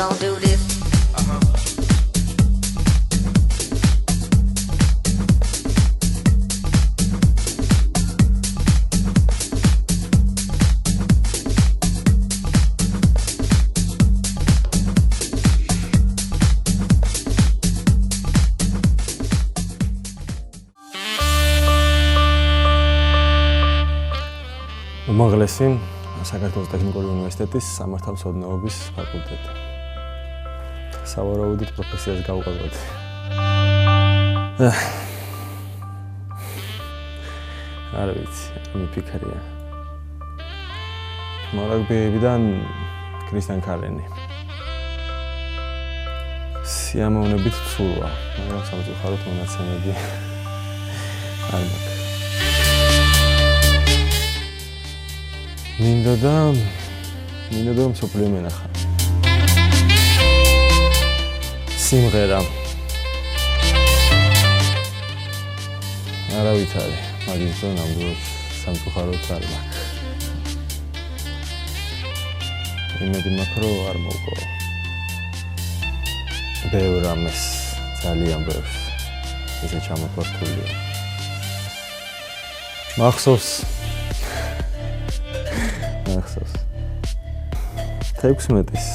gon' do this. უმაღლესი საქართველოს ტექნიკური უნივერსიტეტის სამართალმცოდნეობის ფაკულტეტი. სავარაუდოდ პროფესიას გავყავოთ. არ ვიცი, მიფიქრია. მორაგბეებიდან კრისტიან ქალენი. სიამოვნებით ცურვა, მაგრამ სამწუხაროდ მონაცემები არ მაქვს. მინდა და მსოფლიო მენახა. სიმღერა. არავითარი, მაგის დრო ნამდვილად სამწუხაროდ არ მაქვს. იმედი მაქვს, რომ არ მოვყო. ბევრ ამას, ძალიან ბევრს. ესე ჩამოყვართულია. მახსოვს 16-ის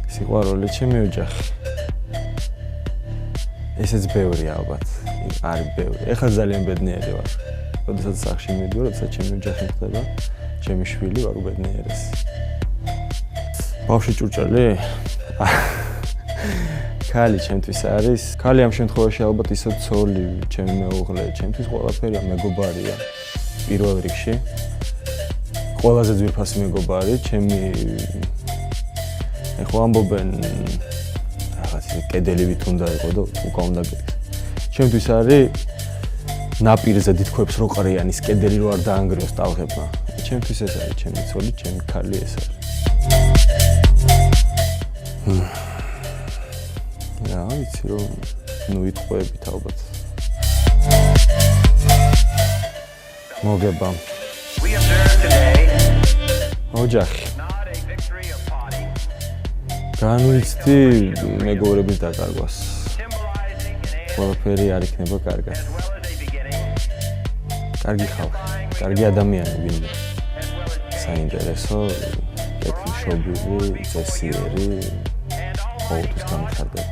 სიყვარული ჩემი ოჯახი. ესეც ბევრი ალბათ. არის ბევრი. ეხლა ძალიან ბედნიერი ვარ. როდესაც სახში მიდივარ, როდესაც ჩემი ოჯახი ხდება, ჩემი შვილი ვარ უბედნიერესი. ბავშვი ჭურჭელი? ქალი ჩემთვის არის. ქალი ამ შემთხვევაში ალბათ ისევ ცოლი, ჩემი მეუღლე, ჩემთვის ყველაფერია, მეგობარია. პირველ რიგში. ყველაზე ძვირფასი მეგობარი, ჩემი ეხლა ამბობენ რაღაც კედელივით უნდა იყო და უკან უნდა გეკეთო. ჩემთვის არის ნაპირზე დიდქვებს რო ყრიანის კედელი რო არ დაანგრიოს ტალღებმა. ჩემთვის ეს არის ჩემი ცოლი, ჩემი ქალი ეს არის. რა ვიცი რომ ნუ იტყვებით ალბათ. მოგება. ოჯახი. განვიცდი მეგობრების დაკარგვას. ყველაფერი არ იქნება კარგად. კარგი ხალხი, კარგი ადამიანები. საინტერესო, კეთილშობილი, წესიერი, ყოველთვის განხარდება.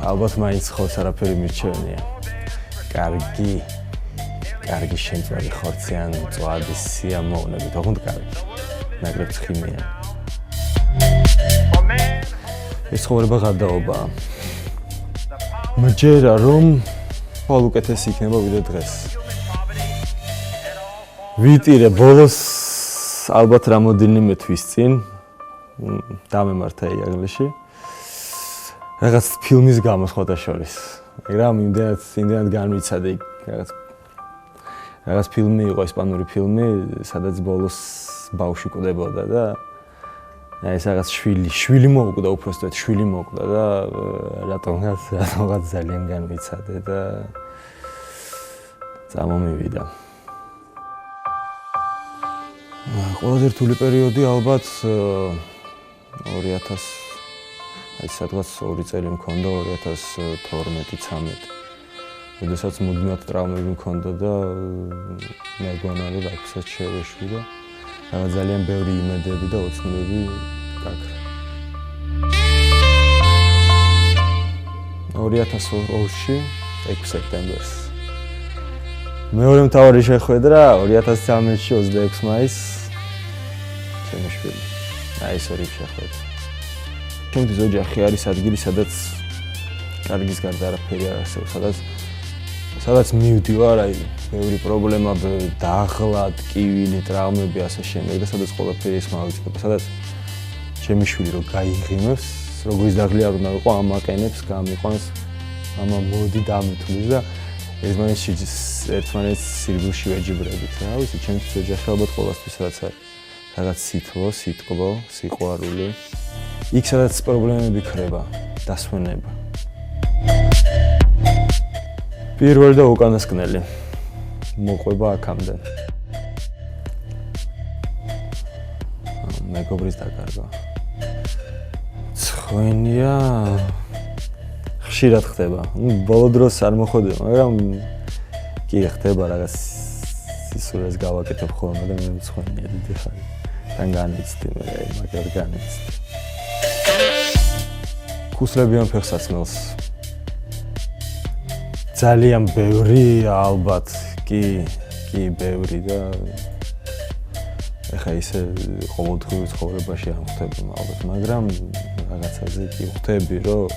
ალბათ მაინც ხოს არაფერი მირჩევნია. კარგი შემწვარი ხორციან მწვადი სიამოვნებით, ოღონდ კარგი. ნაკლებ ცხიმია. ეს ცხოვრება გადაობაა. მჯერა რომ ყოველ უკეთესი იქნება ვიდრე დღეს. ვიტირე ბოლოს ალბათ რამოდენიმე თვის წინ დამემართა იაგლეში. რაღაც ფილმის გამო სხვათა შორის. მაგრამ იმდენად განვიცადე რაღაც ფილმი იყო, ესპანური ფილმი, სადაც ბოლოს ბავშვი კვდებოდა და ეს რაღაც შვილი მოუკვდა, უბრალოდ შვილი მოუკვდა და რატომღაც ძალიან განვიცადე და წამომივიდა. ყველაზე რთული პერიოდი ალბათ 2000 აი სადღაც 2 წელი მქონდა 2012-13. როდესაც მუდმივად ტრავმები მქონდა და მე გონარი ვაკცინაც შევეშვი და ძალიან ბევრი იმედები და ოცნებები გაქრა. 2020-ში 6 სექტემბერს. მეორე მთავარი შეხვედრა 2013-ში 26 მაისს ჩემი შვილი. აი ეს ორი შეხვედრა. ჩემთვის ოჯახი არის ადგილი, სადაც კარგის გარდა არაფერი არ არსებობს, სადაც მივდივარ, აი, ბევრი პრობლემა, დაღლა, ტკივილი, ტრავმები ასე შემდეგ და სადაც ყველაფერი ეს მოვიწყდება, სადაც ჩემი შვილი რო გაიღიმებს, როგორიც დაღლი არ უნდა იყო, ამაყენებს, გამიყვანს, ამა მოდი დამეთulis და ერთმანეთს სირგულში ვეჯიბრებით. რა ვიცი, ჩემთვის ოჯახი ალბათ ყოველთვის რაც არის. რაღაც სითბო, სიტყვა, სიყვარული. იქ სადაც პრობლემები ქრება, დასვენება. პირველი და უკანასკნელი მოყვება აქამდე. მეგობრის დაკარგვა. ცხენია ხშირად ხდება. ბოლო დროს არ მოხდება, მაგრამ კი ხდება რაღაც სისულეს გავაკეთებ ხოლმე და მე ცხენია დიდი ხანი. თან განიცდი მე მაგერ განიცდი. ქუსლებიან ფეხსაცმელს. ძალიან ბევრი ალბათ კი ბევრი და ეხა ისე ყოველდღიურ ცხოვრებაში არ ხდება ალბათ, მაგრამ რაღაცაზე კი ხვდები, რომ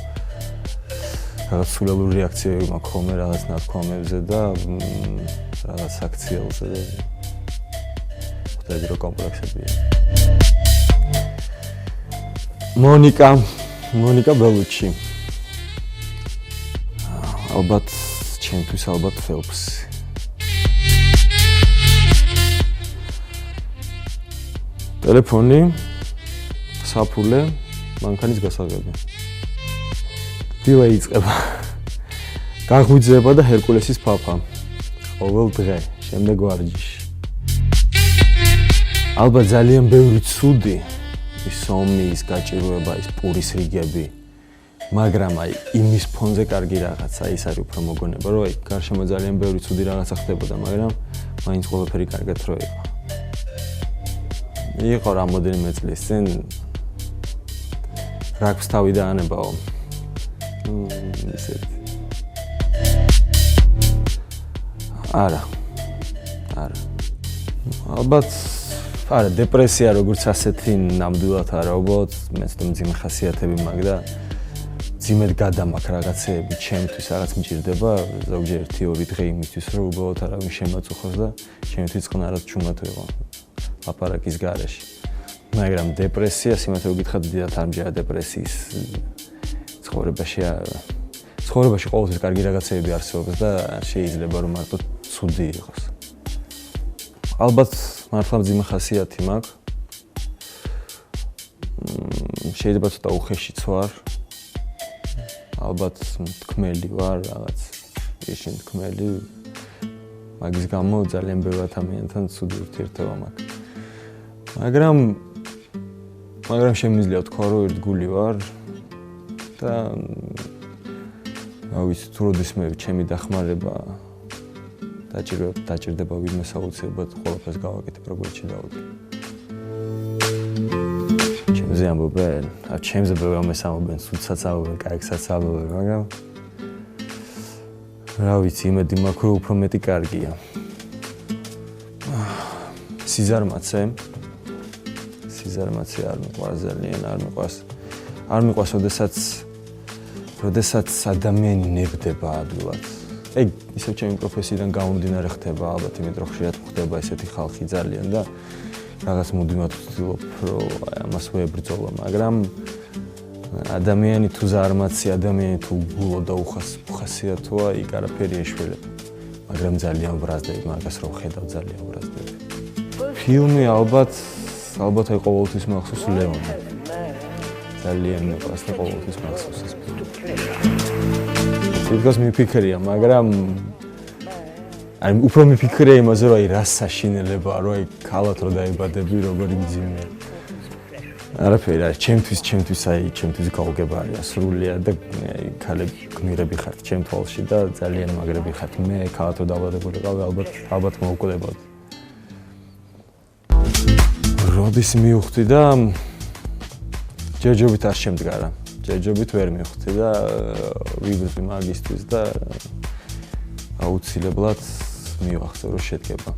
რაღაც სულელური რეაქციები მაქვს ხოლმე რაღაც ნათქვამებზე და რაღაც აქციელზე და ხვდები, რომ კომპლექსებია. მონიკა ბელუჩი. ალბათ ჩემთვის ალბათ ფელპსი. ტელეფონი, საფულე, მანქანის გასაღები. დილა იწყება. გაღვიძება და ჰერკულესის ფაფა. ყოველ დღე, შემდეგ ვარჯიში. ალბათ ძალიან ბევრი ცუდი, ის ომი, ის გაჭირვება, ის პურის რიგები. მაგრამ აი იმის ფონზე კარგი რაღაცა, ის არის უფრო მოგონება, რომ აი გარშემო ძალიან ბევრი ცუდი რაღაცა ხდებოდა, მაგრამ მაინც ყველაფერი კარგად რო იყო. იყო რამოდენიმე წლის წინ რაკს თავი დაანებაო. ისეთ. არა. ალბათ არა, დეპრესია როგორც ასეთი ნამდვილად არა, უბრალოდ მეც და მძიმე ხასიათები მაქვს და ძიმედ გადამაქვს რაღაცეები, ჩემთვის რაღაც მჭირდება, ზოგჯერ 1-2 დღე იმისთვის, რომ უბრალოდ არავინ შემაწუხოს და ჩემთვის წყნარად ჩუმად ვიყო ლაპარაკის გარეშე. მაგრამ დეპრესიას იმათო გითხრათ, დიდად არ მჯერა დეპრესიის ცხოვრებაში ყოველთვის კარგი რაღაცეები არსებობს და შეიძლება რომ მარტო ცუდი იყოს. ალბათ მართლა მძიმე ხასიათი მაქვს. შეიძლება ცოტა უხეშიც ვარ. ალბათ თქმელი ვარ, რაღაც ისინი თქმელი. მაგის გამო ძალიან ბევრ ადამიანთან ცუდი ურთიერთობა მაქვს. მაგრამ შემიძლია ვთქვა, რომ ერთგული ვარ და ვიცი, თუ როდისმე ჩემი დახმარება დაჭირდება ვინმე საუცილებლად ყველაფერს გავაკეთებ, როგორც შედავდი. ჩემზე ამბობენ, ჩემზე ბევრი ამბობენ, სულსაც ამბობენ, კარგსაც ამბობენ, მაგრამ რა ვიცი, იმედი მაქვს, რომ უფრო მეტი კარგია. სიზარმაცე არ მიყვარს ძალიან, არ მიყვარს, როდესაც ადამიანი ნებდება ადვილად. ეგ ისევ ჩემი პროფესიიდან გამომდინარე ხდება, ალბათ იმიტომ რომ ხშირად ხდება ესეთი ხალხი ძალიან და რაღაც მუდმივად ვცდილობ, რომ ამას ვებრძოლო, მაგრამ ადამიანი თუ ზარმაცი, ადამიანი თუ გულო და უხასიათოა, იქ არაფერი ეშველება. მაგრამ ძალიან ვრაზდები, მაგას რომ ხედავ ძალიან ვრაზდები. ფილმი ალბათ აი ყოველთვის მახსოვს ლეონი. ძალიან მეყვარს და ყოველთვის მახსოვს ეს ფილმი. თვითონ მიფიქრია, მაგრამ აი უფრო მიფიქრია იმაზე, რომ აი რა საშინელებაა, რომ აი ქალად რო დაიბადები, როგორი მძიმეა. არაფერი არის, ჩემთვის გაუგებარია სრულიად და აი ქალები გმირები ხართ ჩემ თვალში და ძალიან მაგრები ხართ. მე ქალად რო დავადებულიყავი, ალბათ მოვკვდებოდი. როდის მივხვდი და ჯერჯერობით არ შემდგარა. ჯერჯერობით ვერ მივხვდი და ვიბრდი მაგისტვის და აუცილებლად მივახსოვრო შედგება.